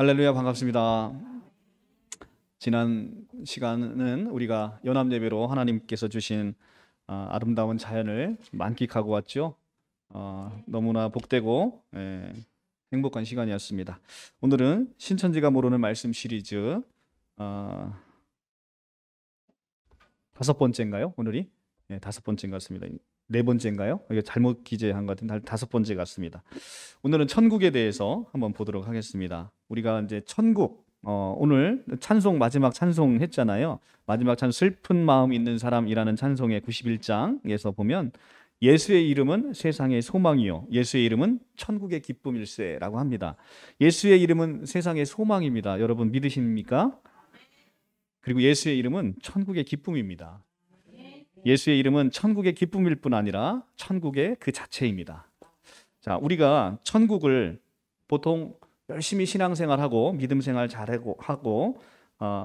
할렐루야, 반갑습니다. 지난 시간은 우리가 연합예배로 하나님께서 주신 아름다운 자연을 만끽하고 왔죠. 너무나 복되고 행복한 시간이었습니다. 오늘은 신천지가 모르는 말씀 시리즈 다섯 번째인가요? 오늘이? 다섯 번째인 것 같습니다. 네 번째인가요? 이게 잘못 기재한 것 같은데 다섯 번째 같습니다. 오늘은 천국에 대해서 한번 보도록 하겠습니다. 우리가 이제 천국, 오늘 찬송 마지막 찬송 했잖아요. 마지막 찬송 슬픈 마음 있는 사람이라는 찬송의 91장에서 보면 예수의 이름은 세상의 소망이요 예수의 이름은 천국의 기쁨일세라고 합니다. 예수의 이름은 세상의 소망입니다. 여러분 믿으십니까? 그리고 예수의 이름은 천국의 기쁨입니다. 예수의 이름은 천국의 기쁨일 뿐 아니라 천국의 그 자체입니다. 자, 우리가 천국을 보통 열심히 신앙생활하고 믿음생활 잘하고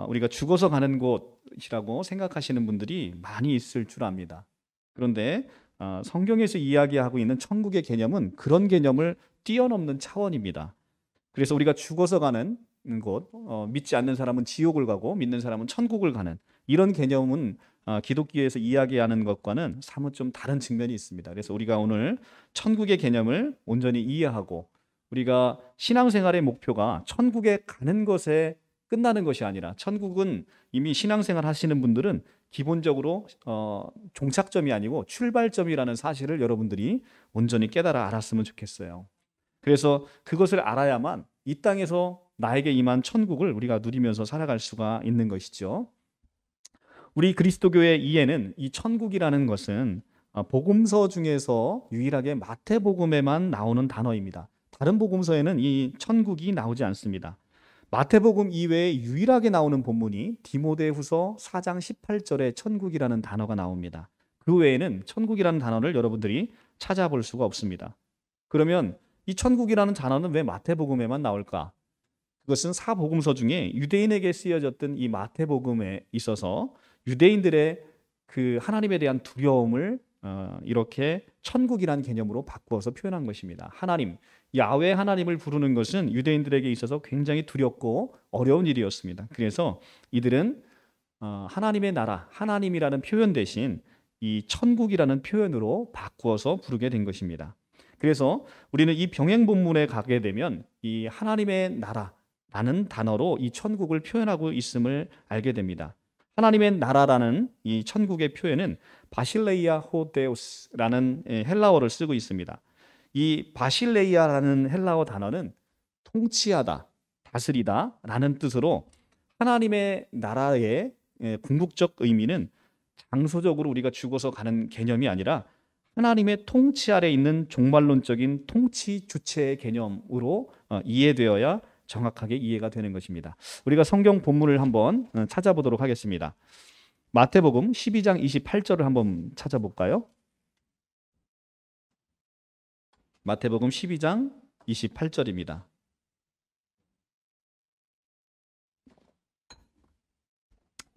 우리가 죽어서 가는 곳이라고 생각하시는 분들이 많이 있을 줄 압니다. 그런데 성경에서 이야기하고 있는 천국의 개념은 그런 개념을 뛰어넘는 차원입니다. 그래서 우리가 죽어서 가는 곳, 믿지 않는 사람은 지옥을 가고 믿는 사람은 천국을 가는 이런 개념은 기독교에서 이야기하는 것과는 사뭇 좀 다른 측면이 있습니다. 그래서 우리가 오늘 천국의 개념을 온전히 이해하고 우리가 신앙생활의 목표가 천국에 가는 것에 끝나는 것이 아니라 천국은 이미 신앙생활 하시는 분들은 기본적으로 종착점이 아니고 출발점이라는 사실을 여러분들이 온전히 깨달아 알았으면 좋겠어요. 그래서 그것을 알아야만 이 땅에서 나에게 임한 천국을 우리가 누리면서 살아갈 수가 있는 것이죠. 우리 그리스도교의 이해는 이 천국이라는 것은 복음서 중에서 유일하게 마태복음에만 나오는 단어입니다. 다른 복음서에는 이 천국이 나오지 않습니다. 마태복음 이외에 유일하게 나오는 본문이 디모데후서 4장 18절에 천국이라는 단어가 나옵니다. 그 외에는 천국이라는 단어를 여러분들이 찾아볼 수가 없습니다. 그러면 이 천국이라는 단어는 왜 마태복음에만 나올까? 그것은 사복음서 중에 유대인에게 쓰여졌던 이 마태복음에 있어서 유대인들의 그 하나님에 대한 두려움을 이렇게 천국이라는 개념으로 바꾸어서 표현한 것입니다. 하나님, 야훼 하나님을 부르는 것은 유대인들에게 있어서 굉장히 두렵고 어려운 일이었습니다. 그래서 이들은 하나님의 나라, 하나님이라는 표현 대신 이 천국이라는 표현으로 바꾸어서 부르게 된 것입니다. 그래서 우리는 이 병행 본문에 가게 되면 이 하나님의 나라라는 단어로 이 천국을 표현하고 있음을 알게 됩니다. 하나님의 나라라는 이 천국의 표현은 바실레이아 호데우스라는 헬라어를 쓰고 있습니다. 이 바실레이아라는 헬라어 단어는 통치하다, 다스리다라는 뜻으로 하나님의 나라의 궁극적 의미는 장소적으로 우리가 죽어서 가는 개념이 아니라 하나님의 통치 아래 있는 종말론적인 통치 주체의 개념으로 이해되어야 정확하게 이해가 되는 것입니다. 우리가 성경 본문을 한번 찾아보도록 하겠습니다. 마태복음 12장 28절을 한번 찾아볼까요? 마태복음 12장 28절입니다.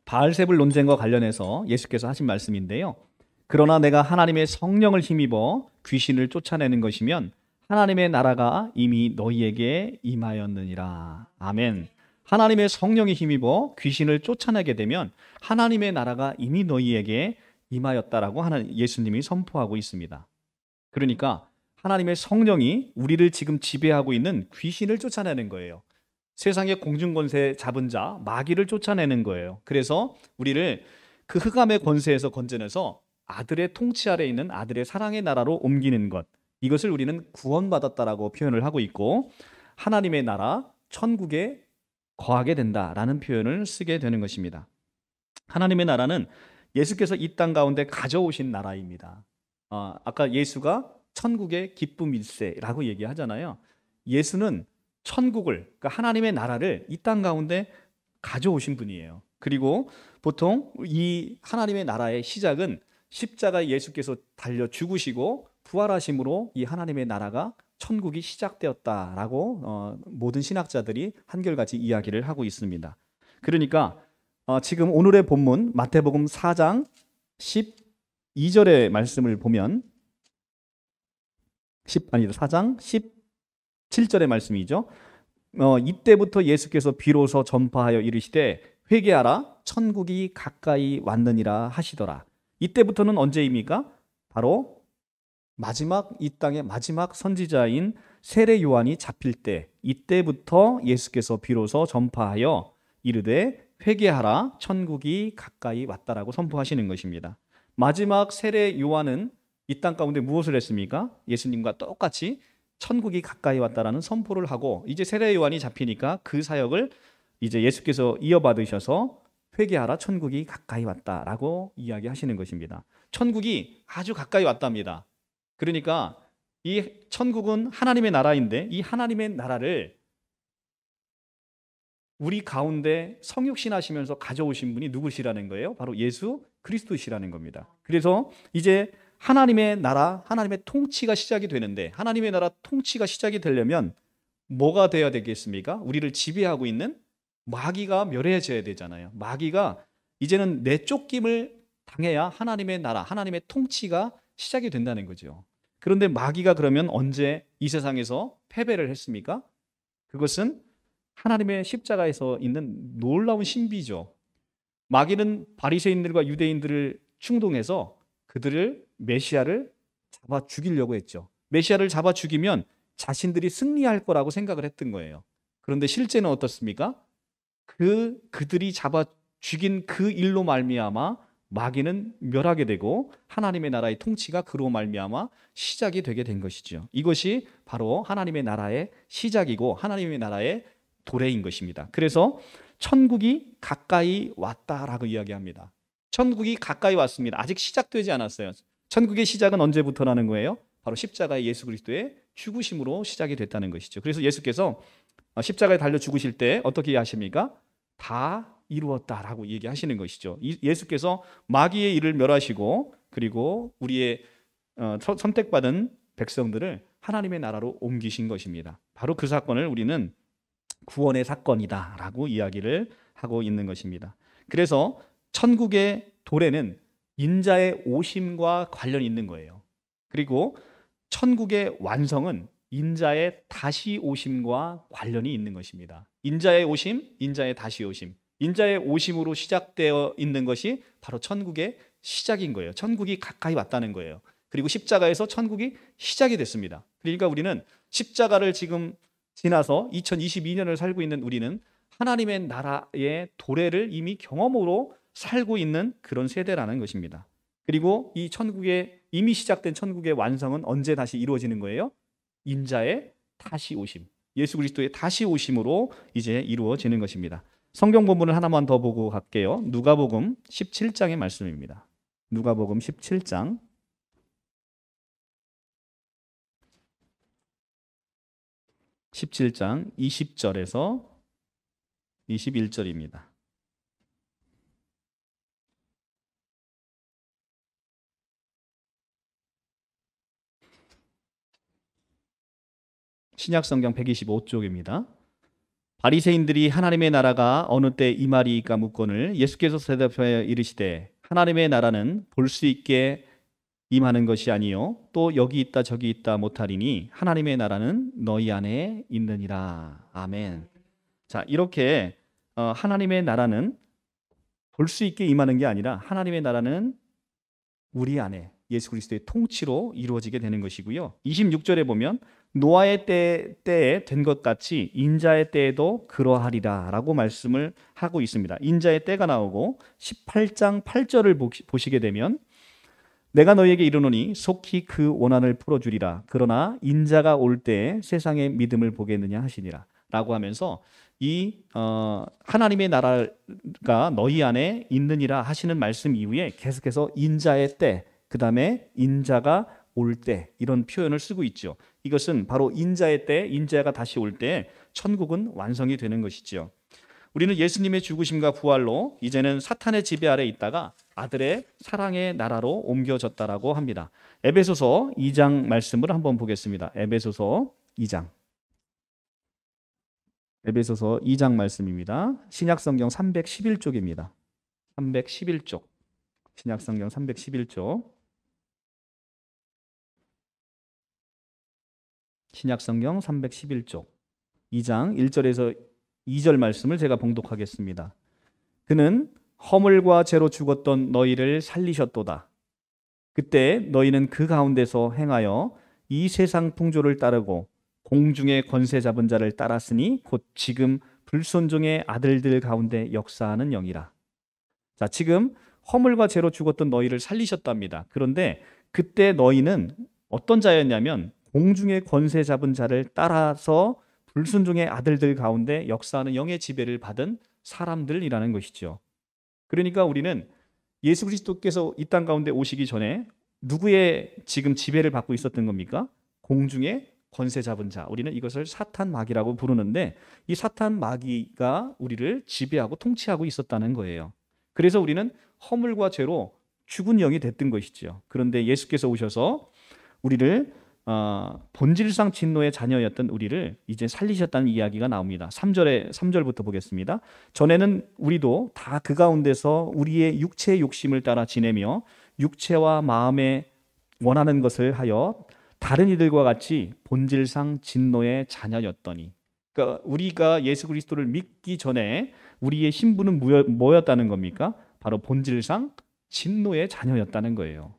바알세불 논쟁과 관련해서 예수께서 하신 말씀인데요. 그러나 내가 하나님의 성령을 힘입어 귀신을 쫓아내는 것이면 하나님의 나라가 이미 너희에게 임하였느니라. 아멘. 하나님의 성령이 힘입어 귀신을 쫓아내게 되면 하나님의 나라가 이미 너희에게 임하였다라고 예수님이 선포하고 있습니다. 그러니까 하나님의 성령이 우리를 지금 지배하고 있는 귀신을 쫓아내는 거예요. 세상의 공중권세 잡은 자, 마귀를 쫓아내는 거예요. 그래서 우리를 그 흑암의 권세에서 건져내서 아들의 통치 아래 있는 아들의 사랑의 나라로 옮기는 것, 이것을 우리는 구원받았다라고 표현을 하고 있고 하나님의 나라, 천국에 거하게 된다라는 표현을 쓰게 되는 것입니다. 하나님의 나라는 예수께서 이 땅 가운데 가져오신 나라입니다. 아까 예수가 천국의 기쁨일세라고 얘기하잖아요. 예수는 천국을, 그러니까 하나님의 나라를 이 땅 가운데 가져오신 분이에요. 그리고 보통 이 하나님의 나라의 시작은 십자가에 예수께서 달려 죽으시고 부활하심으로 이 하나님의 나라가 천국이 시작되었다라고 모든 신학자들이 한결같이 이야기를 하고 있습니다. 그러니까 지금 오늘의 본문 마태복음 4장 12절의 말씀을 보면 4장 17절의 말씀이죠. 이때부터 예수께서 비로소 전파하여 이르시되 회개하라 천국이 가까이 왔느니라 하시더라. 이때부터는 언제입니까? 바로 마지막 이 땅의 마지막 선지자인 세례 요한이 잡힐 때, 이때부터 예수께서 비로소 전파하여 이르되 회개하라 천국이 가까이 왔다라고 선포하시는 것입니다. 마지막 세례 요한은 이 땅 가운데 무엇을 했습니까? 예수님과 똑같이 천국이 가까이 왔다라는 선포를 하고, 이제 세례 요한이 잡히니까 그 사역을 이제 예수께서 이어받으셔서 회개하라 천국이 가까이 왔다라고 이야기하시는 것입니다. 천국이 아주 가까이 왔답니다. 그러니까 이 천국은 하나님의 나라인데, 이 하나님의 나라를 우리 가운데 성육신하시면서 가져오신 분이 누구시라는 거예요? 바로 예수 그리스도시라는 겁니다. 그래서 이제 하나님의 나라, 하나님의 통치가 시작이 되는데, 하나님의 나라 통치가 시작이 되려면 뭐가 되어야 되겠습니까? 우리를 지배하고 있는 마귀가 멸해져야 되잖아요. 마귀가 이제는 내쫓김을 당해야 하나님의 나라, 하나님의 통치가 시작이 된다는 거죠. 그런데 마귀가 그러면 언제 이 세상에서 패배를 했습니까? 그것은 하나님의 십자가에서 있는 놀라운 신비죠. 마귀는 바리새인들과 유대인들을 충동해서 그들을 메시아를 잡아 죽이려고 했죠. 메시아를 잡아 죽이면 자신들이 승리할 거라고 생각을 했던 거예요. 그런데 실제는 어떻습니까? 그들이 잡아 죽인 그 일로 말미암아 마귀는 멸하게 되고 하나님의 나라의 통치가 그로 말미암아 시작이 되게 된 것이죠. 이것이 바로 하나님의 나라의 시작이고 하나님의 나라의 도래인 것입니다. 그래서 천국이 가까이 왔다라고 이야기합니다. 천국이 가까이 왔습니다. 아직 시작되지 않았어요. 천국의 시작은 언제부터라는 거예요? 바로 십자가의 예수 그리스도의 죽으심으로 시작이 됐다는 것이죠. 그래서 예수께서 십자가에 달려 죽으실 때 어떻게 하십니까? 다 이루었다라고 얘기하시는 것이죠. 예수께서 마귀의 일을 멸하시고, 그리고 우리의 선택받은 백성들을 하나님의 나라로 옮기신 것입니다. 바로 그 사건을 우리는 구원의 사건이다라고 이야기를 하고 있는 것입니다. 그래서 천국의 도래는 인자의 오심과 관련이 있는 거예요. 그리고 천국의 완성은 인자의 다시 오심과 관련이 있는 것입니다. 인자의 오심, 인자의 다시 오심. 인자의 오심으로 시작되어 있는 것이 바로 천국의 시작인 거예요. 천국이 가까이 왔다는 거예요. 그리고 십자가에서 천국이 시작이 됐습니다. 그러니까 우리는 십자가를 지금 지나서 2022년을 살고 있는 우리는 하나님의 나라의 도래를 이미 경험으로 살고 있는 그런 세대라는 것입니다. 그리고 이 천국의 이미 시작된 천국의 완성은 언제 다시 이루어지는 거예요? 인자의 다시 오심, 예수 그리스도의 다시 오심으로 이제 이루어지는 것입니다. 성경 본문을 하나만 더 보고 갈게요. 누가복음 17장의 말씀입니다. 누가복음 17장 20절에서 21절입니다. 신약성경 125쪽입니다. 바리새인들이 하나님의 나라가 어느 때 임하리이까 묻거늘 예수께서 대답하여 이르시되 하나님의 나라는 볼 수 있게 임하는 것이 아니요 또 여기 있다 저기 있다 못하리니 하나님의 나라는 너희 안에 있느니라. 아멘. 자, 이렇게 하나님의 나라는 볼 수 있게 임하는 게 아니라 하나님의 나라는 우리 안에 예수 그리스도의 통치로 이루어지게 되는 것이고요. 26절에 보면 노아의 때에 된 것 같이 인자의 때에도 그러하리라 라고 말씀을 하고 있습니다. 인자의 때가 나오고 18장 8절을 보시게 되면 내가 너희에게 이르노니 속히 그 원한을 풀어주리라. 그러나 인자가 올 때에 세상의 믿음을 보겠느냐 하시니라 라고 하면서 이 하나님의 나라가 너희 안에 있느니라 하시는 말씀 이후에 계속해서 인자의 때, 그 다음에 인자가 올 때 이런 표현을 쓰고 있죠. 이것은 바로 인자의 때, 인자가 다시 올 때 천국은 완성이 되는 것이죠. 우리는 예수님의 죽으심과 부활로 이제는 사탄의 지배 아래 있다가 아들의 사랑의 나라로 옮겨졌다라고 합니다. 에베소서 2장 말씀을 한번 보겠습니다. 에베소서 2장. 에베소서 2장 말씀입니다. 신약성경 311쪽입니다. 311쪽. 신약성경 311쪽. 신약성경 311쪽. 2장 1절에서 2절 말씀을 제가 봉독하겠습니다. 그는 허물과 죄로 죽었던 너희를 살리셨도다. 그때 너희는 그 가운데서 행하여 이 세상 풍조를 따르고 공중의 권세 잡은 자를 따랐으니 곧 지금 불순종의 아들들 가운데 역사하는 영이라. 자, 지금 허물과 죄로 죽었던 너희를 살리셨답니다. 그런데 그때 너희는 어떤 자였냐면 공중의 권세 잡은 자를 따라서 불순종의 아들들 가운데 역사하는 영의 지배를 받은 사람들이라는 것이죠. 그러니까 우리는 예수 그리스도께서 이 땅 가운데 오시기 전에 누구의 지금 지배를 받고 있었던 겁니까? 공중의 권세 잡은 자. 우리는 이것을 사탄 마귀라고 부르는데 이 사탄 마귀가 우리를 지배하고 통치하고 있었다는 거예요. 그래서 우리는 허물과 죄로 죽은 영이 됐던 것이죠. 그런데 예수께서 오셔서 우리를 본질상 진노의 자녀였던 우리를 이제 살리셨다는 이야기가 나옵니다. 3절부터 보겠습니다. 전에는 우리도 다 그 가운데서 우리의 육체의 욕심을 따라 지내며 육체와 마음에 원하는 것을 하여 다른 이들과 같이 본질상 진노의 자녀였더니, 그러니까 우리가 예수 그리스도를 믿기 전에 우리의 신분은 뭐였다는 겁니까? 바로 본질상 진노의 자녀였다는 거예요.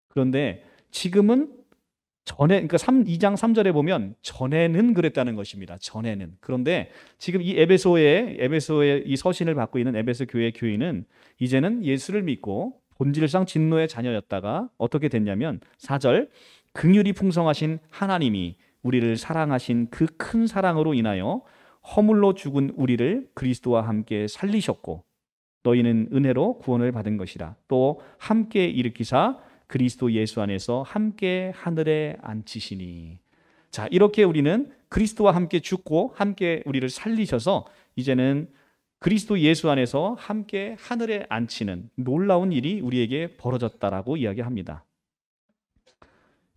그런데 지금은 그러니까 2장 3절에 보면 전에는 그랬다는 것입니다. 전에는. 그런데 지금 이 에베소의 이 서신을 받고 있는 에베소 교회 교인은 이제는 예수를 믿고 본질상 진노의 자녀였다가 어떻게 됐냐면 4절, 긍휼이 풍성하신 하나님이 우리를 사랑하신 그 큰 사랑으로 인하여 허물로 죽은 우리를 그리스도와 함께 살리셨고 너희는 은혜로 구원을 받은 것이라. 또 함께 일으키사 그리스도 예수 안에서 함께 하늘에 앉히시니. 자, 이렇게 우리는 그리스도와 함께 죽고 함께 우리를 살리셔서 이제는 그리스도 예수 안에서 함께 하늘에 앉히는 놀라운 일이 우리에게 벌어졌다라고 이야기합니다.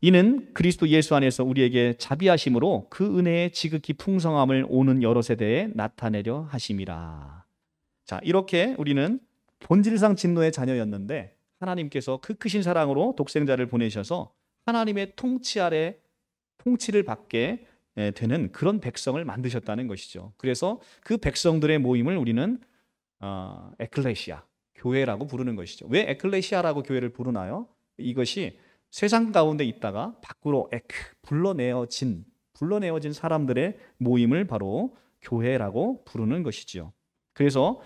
이는 그리스도 예수 안에서 우리에게 자비하심으로 그 은혜의 지극히 풍성함을 오는 여러 세대에 나타내려 하심이라. 자, 이렇게 우리는 본질상 진노의 자녀였는데 하나님께서 그 크신 사랑으로 독생자를 보내셔서 하나님의 통치 아래 통치를 받게 되는 그런 백성을 만드셨다는 것이죠. 그래서 그 백성들의 모임을 우리는 에클레시아, 교회라고 부르는 것이죠. 왜 에클레시아라고 교회를 부르나요? 이것이 세상 가운데 있다가 밖으로 불러내어진 사람들의 모임을 바로 교회라고 부르는 것이지요. 그래서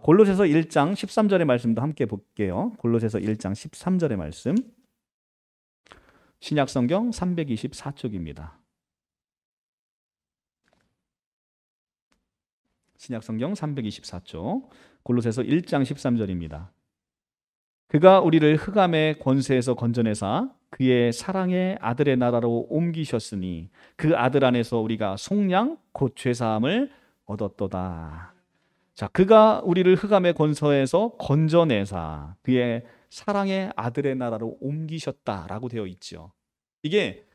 골로새서 1장 13절의 말씀도 함께 볼게요. 골로새서 1장 13절의 말씀. 신약성경 324쪽입니다. 신약성경 324쪽. 골로새서 1장 13절입니다. 그가 우리를 흑암의 권세에서 건져내사 그의 사랑의 아들의 나라로 옮기셨으니 그 아들 안에서 우리가 속량 곧 죄사함을 얻었도다. 자, 그가 우리를 흑암의 권세에서 건져내사 그의 사랑의 아들의 나라로 옮기셨다라고 되어 있죠. 이게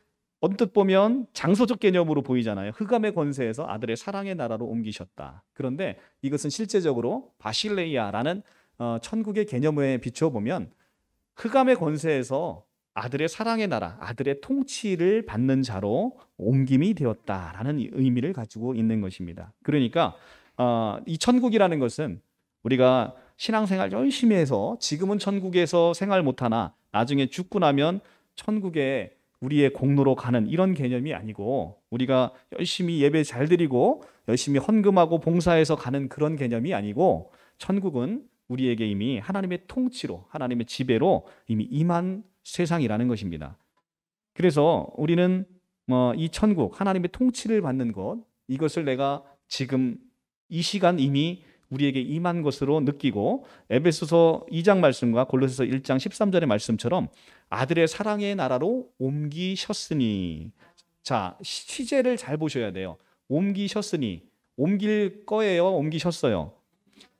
언뜻 보면 장소적 개념으로 보이잖아요. 흑암의 권세에서 아들의 사랑의 나라로 옮기셨다. 그런데 이것은 실제적으로 바실레이아라는 천국의 개념에 비춰보면 흑암의 권세에서 아들의 사랑의 나라, 아들의 통치를 받는 자로 옮김이 되었다라는 의미를 가지고 있는 것입니다. 그러니까 이 천국이라는 것은 우리가 신앙생활 열심히 해서 지금은 천국에서 생활 못하나 나중에 죽고 나면 천국에 우리의 공로로 가는 이런 개념이 아니고 우리가 열심히 예배 잘 드리고 열심히 헌금하고 봉사해서 가는 그런 개념이 아니고 천국은 우리에게 이미 하나님의 통치로 하나님의 지배로 이미 임한 세상이라는 것입니다. 그래서 우리는 이 천국 하나님의 통치를 받는 것 이것을 내가 지금 이 시간 이미 우리에게 임한 것으로 느끼고 에베소서 2장 말씀과 골로새서 1장 13절의 말씀처럼 아들의 사랑의 나라로 옮기셨으니. 자, 시제를 잘 보셔야 돼요. 옮기셨으니 옮길 거예요, 옮기셨어요?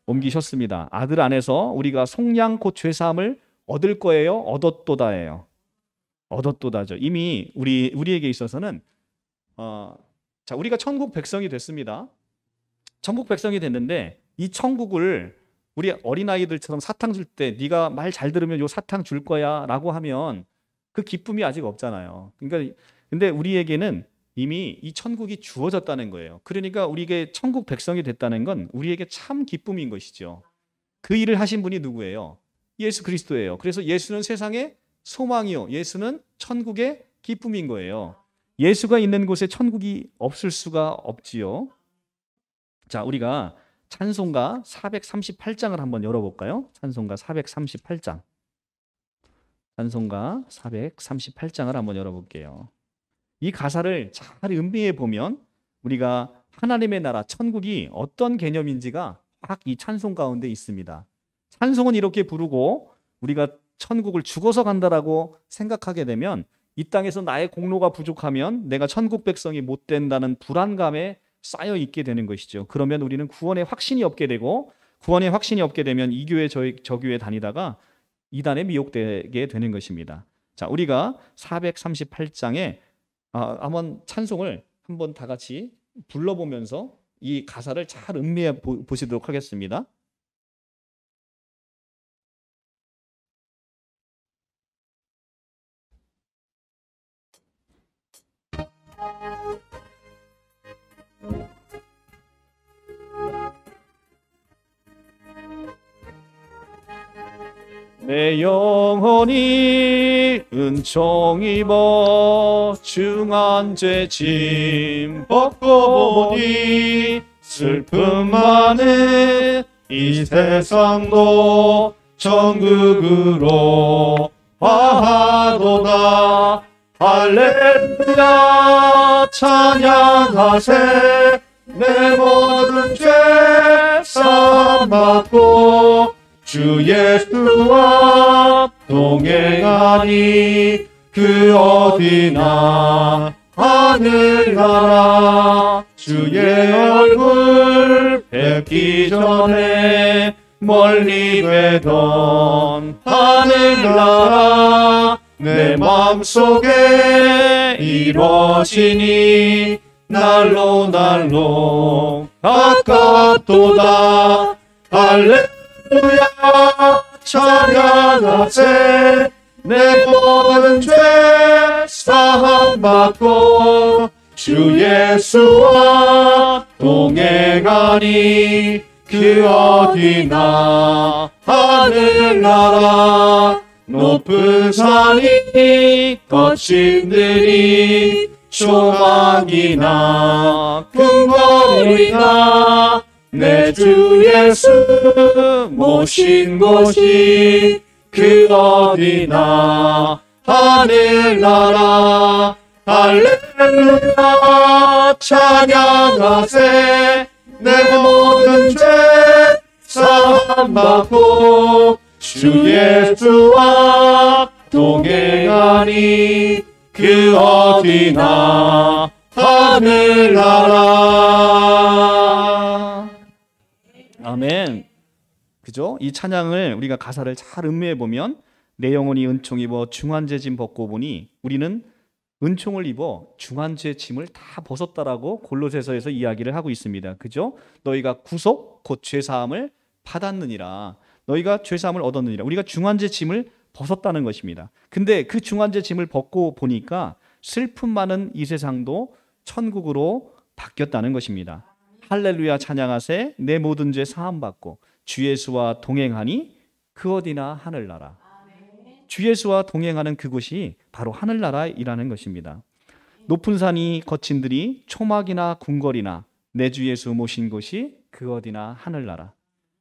옮기셨습니다. 아들 안에서 우리가 속량 곧 죄사함을 얻을 거예요, 얻었도다예요. 얻었도다죠. 이미 우리에게 있어서는 자, 우리가 천국 백성이 됐습니다. 천국 백성이 됐는데 이 천국을 우리 어린아이들처럼 사탕 줄 때 네가 말 잘 들으면 요 사탕 줄 거야 라고 하면 그 기쁨이 아직 없잖아요. 그러니까 근데 우리에게는 이미 이 천국이 주어졌다는 거예요. 그러니까 우리에게 천국 백성이 됐다는 건 우리에게 참 기쁨인 것이죠. 그 일을 하신 분이 누구예요? 예수 그리스도예요. 그래서 예수는 세상의 소망이요, 예수는 천국의 기쁨인 거예요. 예수가 있는 곳에 천국이 없을 수가 없지요. 자, 우리가 찬송가 438장을 한번 열어볼까요? 찬송가 438장. 찬송가 438장을 한번 열어볼게요. 이 가사를 잘 음미해 보면 우리가 하나님의 나라, 천국이 어떤 개념인지가 확 이 찬송 가운데 있습니다. 찬송은 이렇게 부르고 우리가 천국을 죽어서 간다라고 생각하게 되면 이 땅에서 나의 공로가 부족하면 내가 천국 백성이 못 된다는 불안감에 쌓여 있게 되는 것이죠. 그러면 우리는 구원의 확신이 없게 되고, 구원의 확신이 없게 되면 이 교회 저 교회 다니다가 이단에 미혹되게 되는 것입니다. 자, 우리가 438장에 한번 찬송을 한번 다 같이 불러보면서 이 가사를 잘 음미해 보시도록 하겠습니다. 내 영혼이 은총 입어 중한 죄 짐 벗고 보니 슬픔 많은 이 세상도 천국으로 화하도다. 할렐루야 찬양하세. 내 모든 죄 사함 받고 주 예수와 동행하니 그 어디나 하늘나라. 주의 얼굴 뵙기 전에 멀리 되던 하늘나라 내 마음속에 이루어지니 날로 가깝도다. 할렐루야 찬양하세. 내 모든 죄 사함 받고 주 예수와 동행하니 그 어디나 하늘나라. 높은 산이 거친 들이 조망이나 궁궐이나 내 주 예수 모신 곳이 그 어디나 하늘나라. 할렐루야 찬양하세. 내 모든 죄 사함 받고 주 예수와 동행하니 그 어디나 하늘나라. 아멘. 그죠? 이 찬양을 우리가 가사를 잘 음미해 보면 내 영혼이 은총 입어 중한 죄 짐 벗고 보니, 우리는 은총을 입어 중한 죄 짐을 다 벗었다라고 골로새서에서 이야기를 하고 있습니다. 그죠? 너희가 구속 곧 죄 사함을 받았느니라. 너희가 죄 사함을 얻었느니라. 우리가 중한 죄 짐을 벗었다는 것입니다. 근데 그 중한 죄 짐을 벗고 보니까 슬픔 많은 이 세상도 천국으로 바뀌었다는 것입니다. 할렐루야 찬양하세. 내 모든 죄 사함 받고 주 예수와 동행하니 그 어디나 하늘나라. 주 예수와 동행하는 그곳이 바로 하늘나라이라는 것입니다. 높은 산이 거친 들이 초막이나 궁궐이나 내 주 예수 모신 곳이 그 어디나 하늘나라.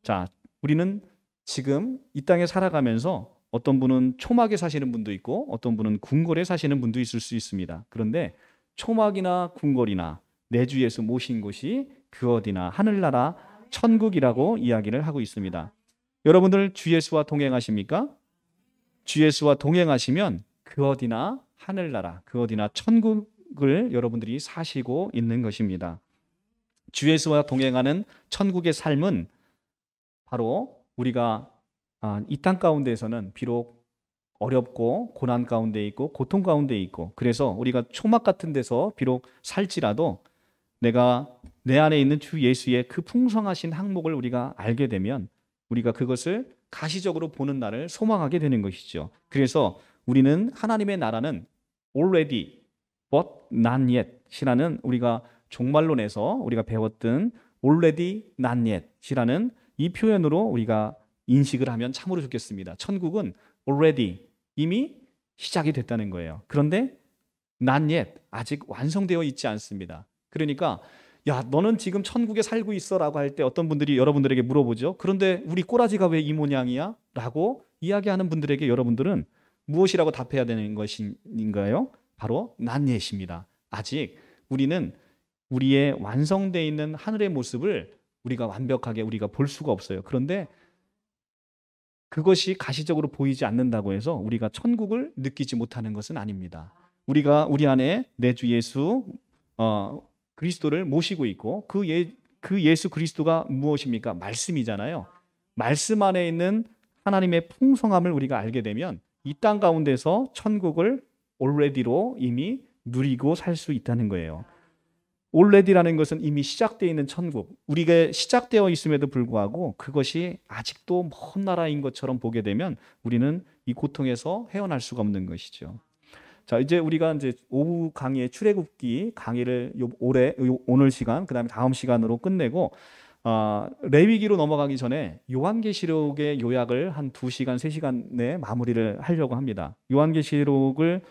자, 우리는 지금 이 땅에 살아가면서 어떤 분은 초막에 사시는 분도 있고 어떤 분은 궁궐에 사시는 분도 있을 수 있습니다. 그런데 초막이나 궁궐이나 내 주 예수 모신 곳이 그 어디나 하늘나라 천국이라고 이야기를 하고 있습니다. 여러분들 주 예수와 동행하십니까? 주 예수와 동행하시면 그 어디나 하늘나라, 그 어디나 천국을 여러분들이 사시고 있는 것입니다. 주 예수와 동행하는 천국의 삶은 바로 우리가 이 땅 가운데에서는 비록 어렵고 고난 가운데 있고 고통 가운데 있고, 그래서 우리가 초막 같은 데서 비록 살지라도 내가 내 안에 있는 주 예수의 그 풍성하신 항목을 우리가 알게 되면 우리가 그것을 가시적으로 보는 날을 소망하게 되는 것이죠. 그래서 우리는 하나님의 나라는 already but not yet이라는 우리가 종말론에서 우리가 배웠던 already not yet이라는 이 표현으로 우리가 인식을 하면 참으로 좋겠습니다. 천국은 already 이미 시작이 됐다는 거예요. 그런데 not yet 아직 완성되어 있지 않습니다. 그러니까 야, 너는 지금 천국에 살고 있어라고 할 때 어떤 분들이 여러분들에게 물어보죠. 그런데 우리 꼬라지가 왜 이 모양이야? 라고 이야기하는 분들에게 여러분들은 무엇이라고 답해야 되는 것인가요? 바로 not yet입니다. 아직 우리는 우리의 완성되어 있는 하늘의 모습을 우리가 완벽하게 우리가 볼 수가 없어요. 그런데 그것이 가시적으로 보이지 않는다고 해서 우리가 천국을 느끼지 못하는 것은 아닙니다. 우리가 우리 안에 내 주 예수 그리스도를 모시고 있고 그 예수 그리스도가 무엇입니까? 말씀이잖아요. 말씀 안에 있는 하나님의 풍성함을 우리가 알게 되면 이 땅 가운데서 천국을 already로 이미 누리고 살 수 있다는 거예요. already라는 것은 이미 시작되어 있는 천국, 우리가 시작되어 있음에도 불구하고 그것이 아직도 먼 나라인 것처럼 보게 되면 우리는 이 고통에서 헤어날 수가 없는 것이죠. 자, 이제 우리가 이제 오후 강의의 출애굽기 강의를 오늘 시간, 그다음에 다음 시간으로 끝내고 레위기로 넘어가기 전에 요한계시록의 요약을 한 2시간, 3시간 내에 마무리를 하려고 합니다. 요한계시록을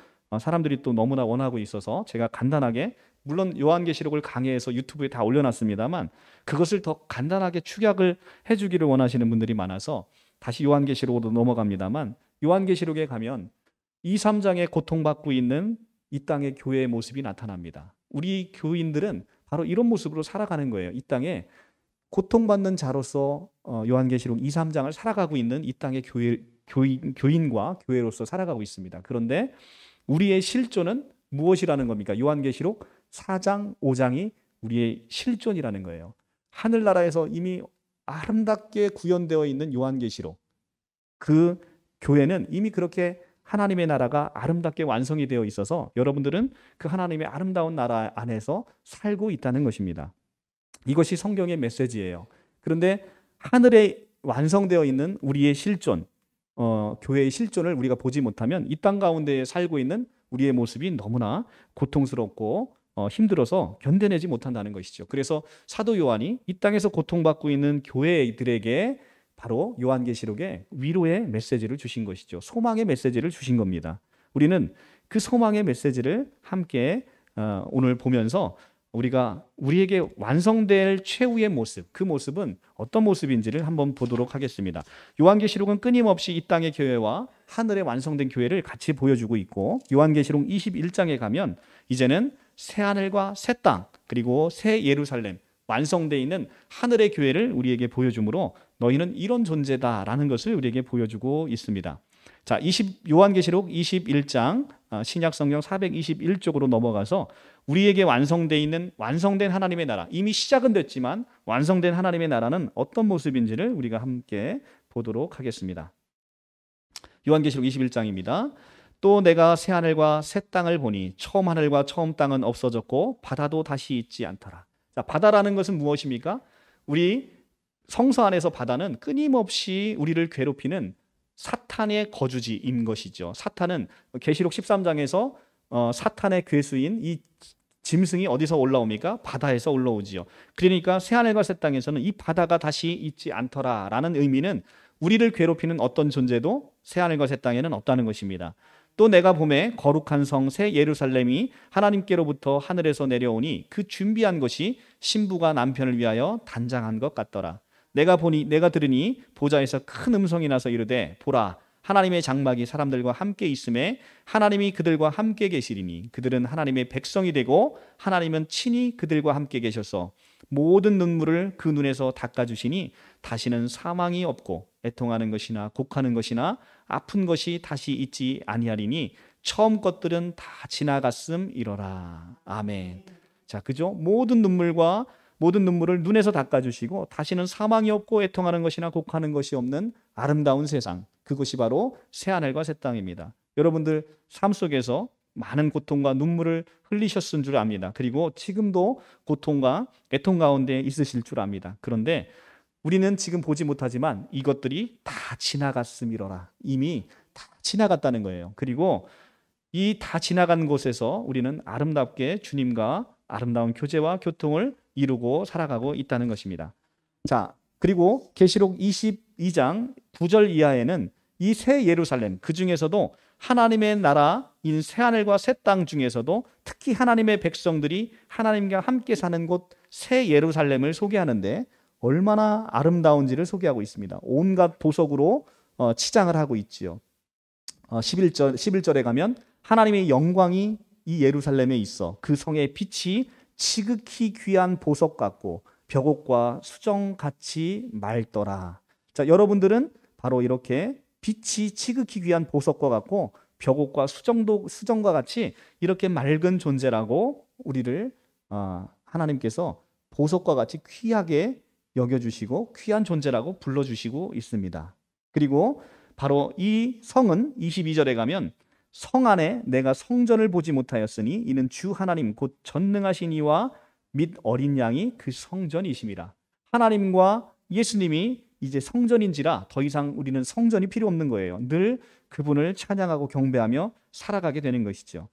사람들이 또 너무나 원하고 있어서 제가 간단하게, 물론 요한계시록을 강의해서 유튜브에 다 올려놨습니다만 그것을 더 간단하게 축약을 해주기를 원하시는 분들이 많아서 다시 요한계시록으로 넘어갑니다만, 요한계시록에 가면 2, 3장에 고통받고 있는 이 땅의 교회의 모습이 나타납니다. 우리 교인들은 바로 이런 모습으로 살아가는 거예요. 이 땅에 고통받는 자로서 요한계시록 2, 3장을 살아가고 있는 이 땅의 교인과 교회로서 살아가고 있습니다. 그런데 우리의 실존은 무엇이라는 겁니까? 요한계시록 4장, 5장이 우리의 실존이라는 거예요. 하늘나라에서 이미 아름답게 구현되어 있는 요한계시록, 그 교회는 이미 그렇게 하나님의 나라가 아름답게 완성이 되어 있어서 여러분들은 그 하나님의 아름다운 나라 안에서 살고 있다는 것입니다. 이것이 성경의 메시지예요. 그런데 하늘에 완성되어 있는 우리의 실존, 교회의 실존을 우리가 보지 못하면 이 땅 가운데 살고 있는 우리의 모습이 너무나 고통스럽고 힘들어서 견뎌내지 못한다는 것이죠. 그래서 사도 요한이 이 땅에서 고통받고 있는 교회들에게 바로 요한계시록에 위로의 메시지를 주신 것이죠. 소망의 메시지를 주신 겁니다. 우리는 그 소망의 메시지를 함께 오늘 보면서 우리에게 완성될 최후의 모습, 그 모습은 어떤 모습인지를 한번 보도록 하겠습니다. 요한계시록은 끊임없이 이 땅의 교회와 하늘에 완성된 교회를 같이 보여주고 있고, 요한계시록 21장에 가면 이제는 새 하늘과 새 땅, 그리고 새 예루살렘, 완성되어 있는 하늘의 교회를 우리에게 보여주므로 너희는 이런 존재다라는 것을 우리에게 보여주고 있습니다. 자, 요한계시록 21장 신약성경 421쪽으로 넘어가서 우리에게 완성되어 있는 완성된 하나님의 나라, 이미 시작은 됐지만 완성된 하나님의 나라는 어떤 모습인지를 우리가 함께 보도록 하겠습니다. 요한계시록 21장입니다. 또 내가 새 하늘과 새 땅을 보니 처음 하늘과 처음 땅은 없어졌고 바다도 다시 있지 않더라. 자, 바다라는 것은 무엇입니까? 우리 성서 안에서 바다는 끊임없이 우리를 괴롭히는 사탄의 거주지인 것이죠. 사탄은 계시록 13장에서 사탄의 괴수인 이 짐승이 어디서 올라옵니까? 바다에서 올라오지요. 그러니까 새하늘과 새 땅에서는 이 바다가 다시 있지 않더라라는 의미는 우리를 괴롭히는 어떤 존재도 새하늘과 새 땅에는 없다는 것입니다. 또 내가 보매 거룩한 성 새 예루살렘이 하나님께로부터 하늘에서 내려오니 그 준비한 것이 신부가 남편을 위하여 단장한 것 같더라. 내가 들으니 보좌에서 큰 음성이 나서 이르되 보라, 하나님의 장막이 사람들과 함께 있음에 하나님이 그들과 함께 계시리니 그들은 하나님의 백성이 되고 하나님은 친히 그들과 함께 계셔서 모든 눈물을 그 눈에서 닦아주시니 다시는 사망이 없고 애통하는 것이나 곡하는 것이나 아픈 것이 다시 있지 아니하리니 처음 것들은 다 지나갔음이로라. 아멘. 자, 그죠? 모든 눈물을 눈에서 닦아주시고 다시는 사망이 없고 애통하는 것이나 곡하는 것이 없는 아름다운 세상, 그것이 바로 새하늘과 새 땅입니다. 여러분들 삶 속에서 많은 고통과 눈물을 흘리셨은 줄 압니다. 그리고 지금도 고통과 애통 가운데 있으실 줄 압니다. 그런데 우리는 지금 보지 못하지만 이것들이 다 지나갔음이로라. 이미 다 지나갔다는 거예요. 그리고 이 다 지나간 곳에서 우리는 아름답게 주님과 아름다운 교제와 교통을 이루고 살아가고 있다는 것입니다. 자, 그리고 계시록 22장 9절 이하에는 이 새 예루살렘, 그 중에서도 하나님의 나라인 새하늘과 새 땅 중에서도 특히 하나님의 백성들이 하나님과 함께 사는 곳 새 예루살렘을 소개하는데 얼마나 아름다운지를 소개하고 있습니다. 온갖 보석으로 치장을 하고 있지요. 11절에 가면 하나님의 영광이 이 예루살렘에 있어 그 성의 빛이 지극히 귀한 보석 같고 벽옥과 수정같이 맑더라. 자, 여러분들은 바로 이렇게 빛이 지극히 귀한 보석과 같고 벽옥과 수정과 같이 이렇게 맑은 존재라고 우리를 하나님께서 보석과 같이 귀하게 여겨주시고 귀한 존재라고 불러주시고 있습니다. 그리고 바로 이 성은 22절에 가면 성 안에 내가 성전을 보지 못하였으니 이는 주 하나님 곧 전능하신 이와 및 어린 양이 그 성전이심이라. 하나님과 예수님이 이제 성전인지라 더 이상 우리는 성전이 필요 없는 거예요. 늘 그분을 찬양하고 경배하며 살아가게 되는 것이죠.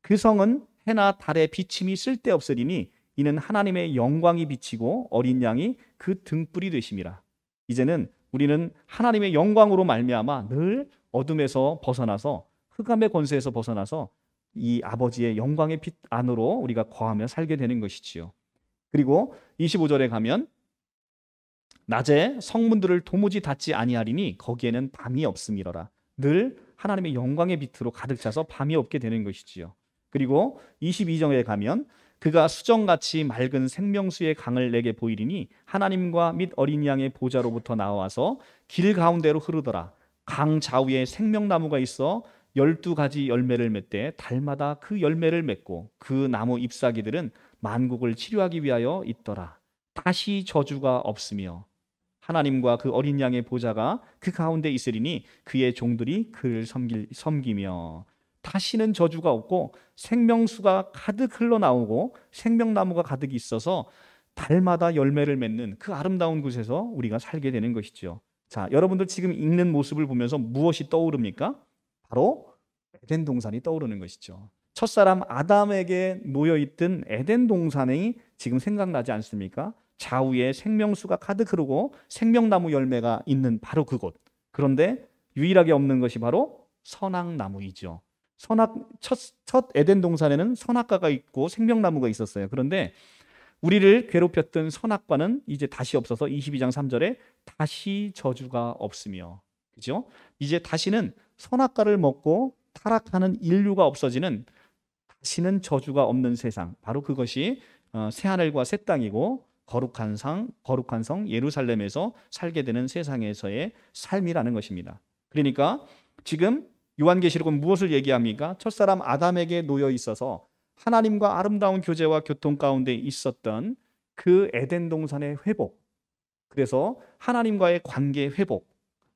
그 성은 해나 달의 비침이 쓸데없으리니 이는 하나님의 영광이 비치고 어린 양이 그 등불이 되심이라. 이제는 우리는 하나님의 영광으로 말미암아 늘 어둠에서 벗어나서 흑암의 권세에서 벗어나서 이 아버지의 영광의 빛 안으로 우리가 거하며 살게 되는 것이지요. 그리고 25절에 가면 낮에 성문들을 도무지 닫지 아니하리니 거기에는 밤이 없음이러라. 늘 하나님의 영광의 빛으로 가득 차서 밤이 없게 되는 것이지요. 그리고 22절에 가면 그가 수정같이 맑은 생명수의 강을 내게 보이리니 하나님과 및 어린 양의 보좌로부터 나와서 길 가운데로 흐르더라. 강 좌우에 생명나무가 있어 12가지 열매를 맺되 달마다 그 열매를 맺고 그 나무 잎사귀들은 만국을 치료하기 위하여 있더라. 다시 저주가 없으며 하나님과 그 어린 양의 보좌가 그 가운데 있으리니 그의 종들이 그를 섬기며 다시는 저주가 없고 생명수가 가득 흘러나오고 생명나무가 가득 있어서 달마다 열매를 맺는 그 아름다운 곳에서 우리가 살게 되는 것이죠. 자, 여러분들 지금 읽는 모습을 보면서 무엇이 떠오릅니까? 바로 에덴 동산이 떠오르는 것이죠. 첫사람 아담에게 놓여있던 에덴 동산이 지금 생각나지 않습니까? 좌우에 생명수가 가득 흐르고 생명나무 열매가 있는 바로 그곳. 그런데 유일하게 없는 것이 바로 선악나무이죠. 첫 에덴 동산에는 선악과가 있고 생명나무가 있었어요. 그런데 우리를 괴롭혔던 선악과는 이제 다시 없어서 22장 3절에 다시 저주가 없으며, 그죠? 이제 다시는 선악과를 먹고 타락하는 인류가 없어지는, 다시는 저주가 없는 세상, 바로 그것이 새하늘과 새 땅이고 거룩한 성 예루살렘에서 살게 되는 세상에서의 삶이라는 것입니다. 그러니까 지금 요한계시록은 무엇을 얘기합니까? 첫사람 아담에게 놓여 있어서 하나님과 아름다운 교제와 교통 가운데 있었던 그 에덴 동산의 회복, 그래서 하나님과의 관계 회복,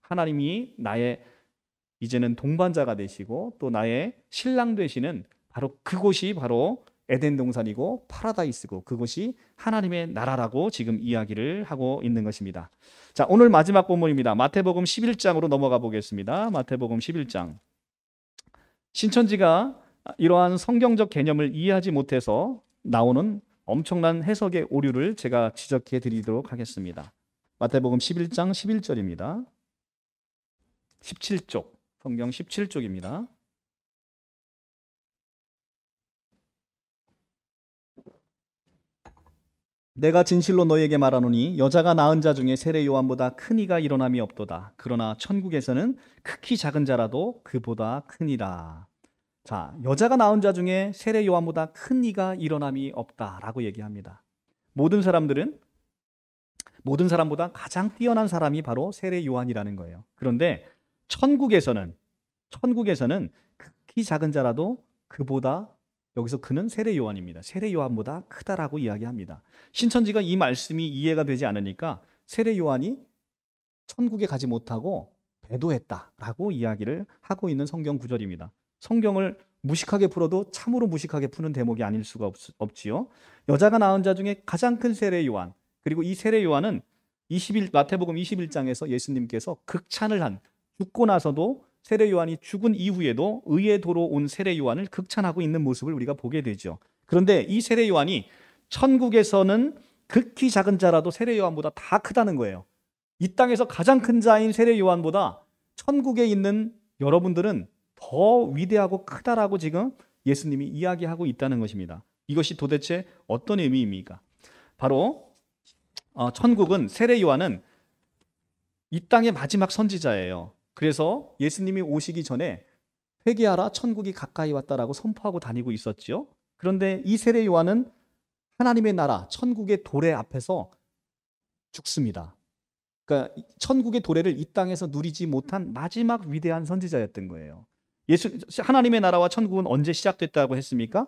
하나님이 나의 이제는 동반자가 되시고 또 나의 신랑 되시는 바로 그곳이 바로 에덴 동산이고 파라다이스고 그곳이 하나님의 나라라고 지금 이야기를 하고 있는 것입니다. 자, 오늘 마지막 본문입니다. 마태복음 11장으로 넘어가 보겠습니다. 마태복음 11장. 신천지가 이러한 성경적 개념을 이해하지 못해서 나오는 엄청난 해석의 오류를 제가 지적해 드리도록 하겠습니다. 마태복음 11장 11절입니다. 17쪽, 성경 17쪽입니다. 내가 진실로 너희에게 말하노니 여자가 낳은 자 중에 세례 요한보다 큰 이가 일어남이 없도다. 그러나 천국에서는 극히 작은 자라도 그보다 크니라. 자, 여자가 낳은 자 중에 세례 요한보다 큰 이가 일어남이 없다라고 얘기합니다. 모든 사람보다 가장 뛰어난 사람이 바로 세례 요한이라는 거예요. 그런데 천국에서는 극히 작은 자라도 그보다, 여기서 그는 세례 요한입니다. 세례 요한보다 크다라고 이야기합니다. 신천지가 이 말씀이 이해가 되지 않으니까 세례 요한이 천국에 가지 못하고 배도했다라고 이야기를 하고 있는 성경 구절입니다. 성경을 무식하게 풀어도 참으로 무식하게 푸는 대목이 아닐 수가 없지요. 여자가 낳은 자 중에 가장 큰 세례 요한, 그리고 이 세례 요한은 마태복음 21장에서 예수님께서 극찬을 한, 죽고 나서도 세례 요한이 죽은 이후에도 의의 도로 온 세례 요한을 극찬하고 있는 모습을 우리가 보게 되죠. 그런데 이 세례 요한이 천국에서는 극히 작은 자라도 세례 요한보다 다 크다는 거예요. 이 땅에서 가장 큰 자인 세례 요한보다 천국에 있는 여러분들은 더 위대하고 크다라고 지금 예수님이 이야기하고 있다는 것입니다. 이것이 도대체 어떤 의미입니까? 바로 천국은, 세례 요한은 이 땅의 마지막 선지자예요. 그래서 예수님이 오시기 전에 회개하라, 천국이 가까이 왔다라고 선포하고 다니고 있었죠. 그런데 이 세례 요한은 하나님의 나라, 천국의 도래 앞에서 죽습니다. 그러니까 천국의 도래를 이 땅에서 누리지 못한 마지막 위대한 선지자였던 거예요. 하나님의 나라와 천국은 언제 시작됐다고 했습니까?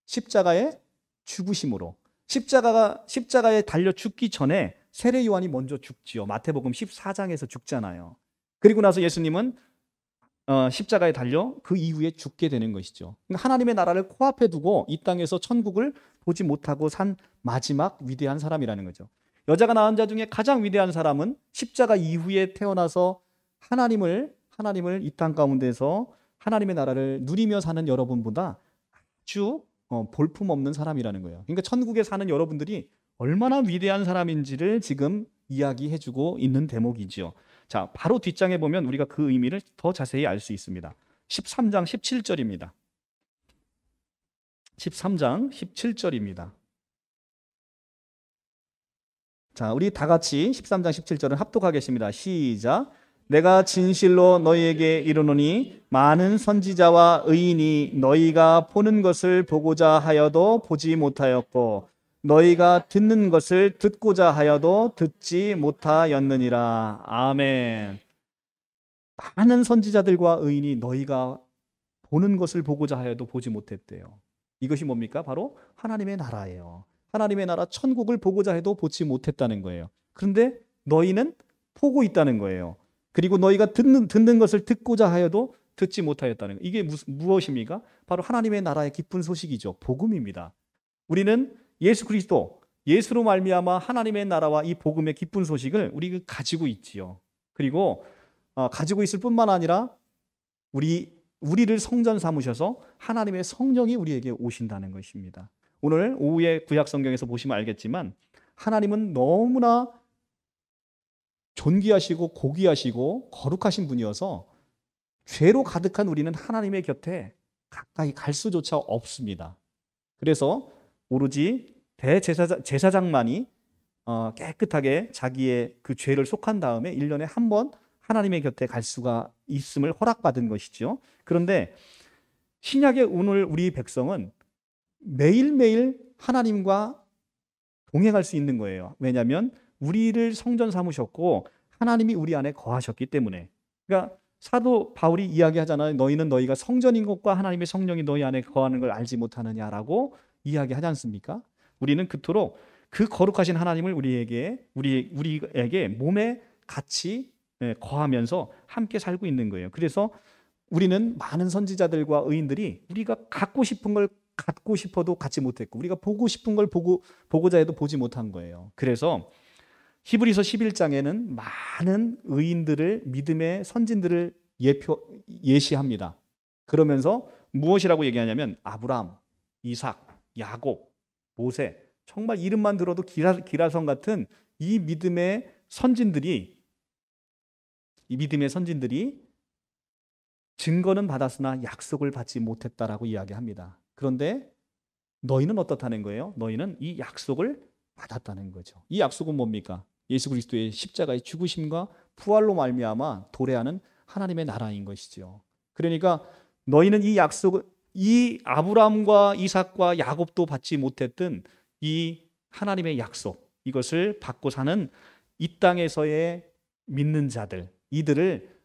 십자가의 죽으심으로. 십자가에 달려 죽기 전에 세례 요한이 먼저 죽지요. 마태복음 14장에서 죽잖아요. 그리고 나서 예수님은 십자가에 달려 그 이후에 죽게 되는 것이죠. 그러니까 하나님의 나라를 코앞에 두고 이 땅에서 천국을 보지 못하고 산 마지막 위대한 사람이라는 거죠. 여자가 낳은 자 중에 가장 위대한 사람은 십자가 이후에 태어나서 하나님을 이 땅 가운데서 하나님의 나라를 누리며 사는 여러분보다 아주 볼품없는 사람이라는 거예요. 그러니까 천국에 사는 여러분들이 얼마나 위대한 사람인지를 지금 이야기해주고 있는 대목이지요. 자, 바로 뒷장에 보면 우리가 그 의미를 더 자세히 알 수 있습니다. 13장 17절입니다. 13장 17절입니다. 자, 우리 다 같이 13장 17절은 합독하겠습니다. 시작. 내가 진실로 너희에게 이르노니 많은 선지자와 의인이 너희가 보는 것을 보고자 하여도 보지 못하였고 너희가 듣는 것을 듣고자 하여도 듣지 못하였느니라. 아멘. 많은 선지자들과 의인이 너희가 보는 것을 보고자 하여도 보지 못했대요. 이것이 뭡니까? 바로 하나님의 나라예요. 하나님의 나라 천국을 보고자 해도 보지 못했다는 거예요. 그런데 너희는 보고 있다는 거예요. 그리고 너희가 듣는 것을 듣고자 하여도 듣지 못하였다는 거예요. 이게 무엇입니까? 바로 하나님의 나라의 기쁜 소식이죠. 복음입니다. 우리는 예수 그리스도, 예수로 말미암아 하나님의 나라와 이 복음의 기쁜 소식을 우리가 가지고 있지요. 그리고 가지고 있을 뿐만 아니라 우리를 성전 삼으셔서 하나님의 성령이 우리에게 오신다는 것입니다. 오늘 오후에 구약 성경에서 보시면 알겠지만 하나님은 너무나 존귀하시고 고귀하시고 거룩하신 분이어서 죄로 가득한 우리는 하나님의 곁에 가까이 갈 수조차 없습니다. 그래서 오로지 제사장만이 깨끗하게 자기의 그 죄를 속한 다음에 1년에 한 번 하나님의 곁에 갈 수가 있음을 허락받은 것이죠. 그런데 신약의 오늘 우리 백성은 매일매일 하나님과 동행할 수 있는 거예요. 왜냐하면 우리를 성전 삼으셨고 하나님이 우리 안에 거하셨기 때문에. 그러니까 사도 바울이 이야기하잖아요. 너희는 너희가 성전인 것과 하나님의 성령이 너희 안에 거하는 걸 알지 못하느냐라고 이야기하지 않습니까? 우리는 그토록 그 거룩하신 하나님을 우리에게 몸에 같이 거하면서 함께 살고 있는 거예요. 그래서 우리는 많은 선지자들과 의인들이 우리가 갖고 싶은 걸 갖고 싶어도 갖지 못했고 우리가 보고 싶은 걸 보고자 해도 보지 못한 거예요. 그래서 히브리서 11장에는 많은 의인들을, 믿음의 선진들을 예시합니다. 그러면서 무엇이라고 얘기하냐면 아브라함, 이삭, 야곱, 모세, 정말 이름만 들어도 기라성 같은 이 믿음의 선진들이 증거는 받았으나 약속을 받지 못했다라고 이야기합니다. 그런데 너희는 어떻다는 거예요? 너희는 이 약속을 받았다는 거죠. 이 약속은 뭡니까? 예수 그리스도의 십자가의 죽으심과 부활로 말미암아 도래하는 하나님의 나라인 것이죠. 그러니까 너희는 이 아브라함과 이삭과 야곱도 받지 못했던 이 하나님의 약속, 이것을 받고 사는 이 땅에서의 믿는 자들, 이들을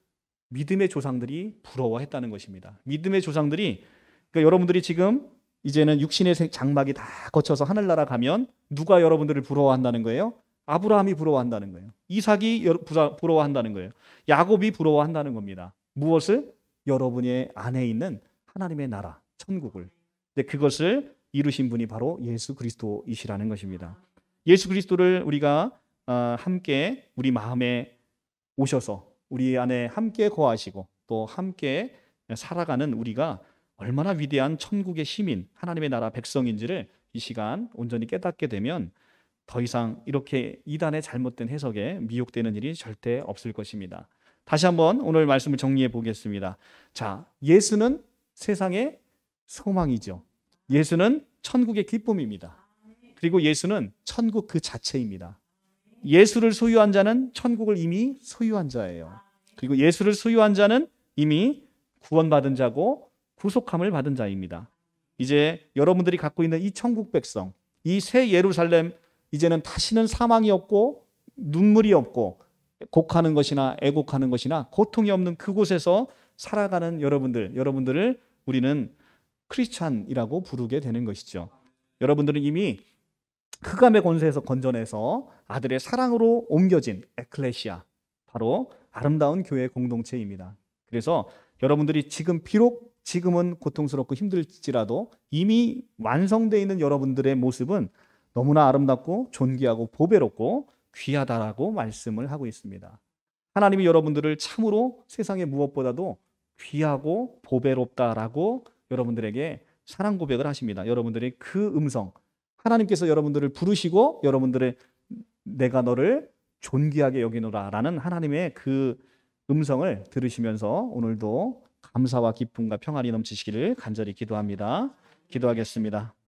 믿음의 조상들이 부러워했다는 것입니다. 믿음의 조상들이, 그러니까 여러분들이 지금 이제는 육신의 장막이 다 거쳐서 하늘나라 가면 누가 여러분들을 부러워한다는 거예요? 아브라함이 부러워한다는 거예요. 이삭이 부러워한다는 거예요. 야곱이 부러워한다는 겁니다. 무엇을? 여러분의 안에 있는 하나님의 나라, 천국을. 근데 그것을 이루신 분이 바로 예수 그리스도이시라는 것입니다. 예수 그리스도를 우리가 함께 우리 마음에 오셔서 우리 안에 함께 거하시고 또 함께 살아가는 우리가 얼마나 위대한 천국의 시민, 하나님의 나라 백성인지를 이 시간 온전히 깨닫게 되면 더 이상 이렇게 이단의 잘못된 해석에 미혹되는 일이 절대 없을 것입니다. 다시 한번 오늘 말씀을 정리해 보겠습니다. 자, 예수는 세상의 소망이죠. 예수는 천국의 기쁨입니다. 그리고 예수는 천국 그 자체입니다. 예수를 소유한 자는 천국을 이미 소유한 자예요. 그리고 예수를 소유한 자는 이미 구원받은 자고 구속함을 받은 자입니다. 이제 여러분들이 갖고 있는 이 천국 백성, 이 새 예루살렘, 이제는 다시는 사망이 없고 눈물이 없고 곡하는 것이나 애곡하는 것이나 고통이 없는 그곳에서 살아가는 여러분들을 우리는 크리스찬이라고 부르게 되는 것이죠. 여러분들은 이미 흑암의 권세에서 건져내서 아들의 사랑으로 옮겨진 에클레시아, 바로 아름다운 교회 공동체입니다. 그래서 여러분들이 비록 지금은 고통스럽고 힘들지라도 이미 완성되어 있는 여러분들의 모습은 너무나 아름답고 존귀하고 보배롭고 귀하다라고 말씀을 하고 있습니다. 하나님이 여러분들을 참으로 세상의 무엇보다도 귀하고 보배롭다라고 여러분들에게 사랑 고백을 하십니다. 여러분들의 그 음성, 하나님께서 여러분들을 부르시고 여러분들의 내가 너를 존귀하게 여기노라라는 하나님의 그 음성을 들으시면서 오늘도 감사와 기쁨과 평안이 넘치시기를 간절히 기도합니다. 기도하겠습니다.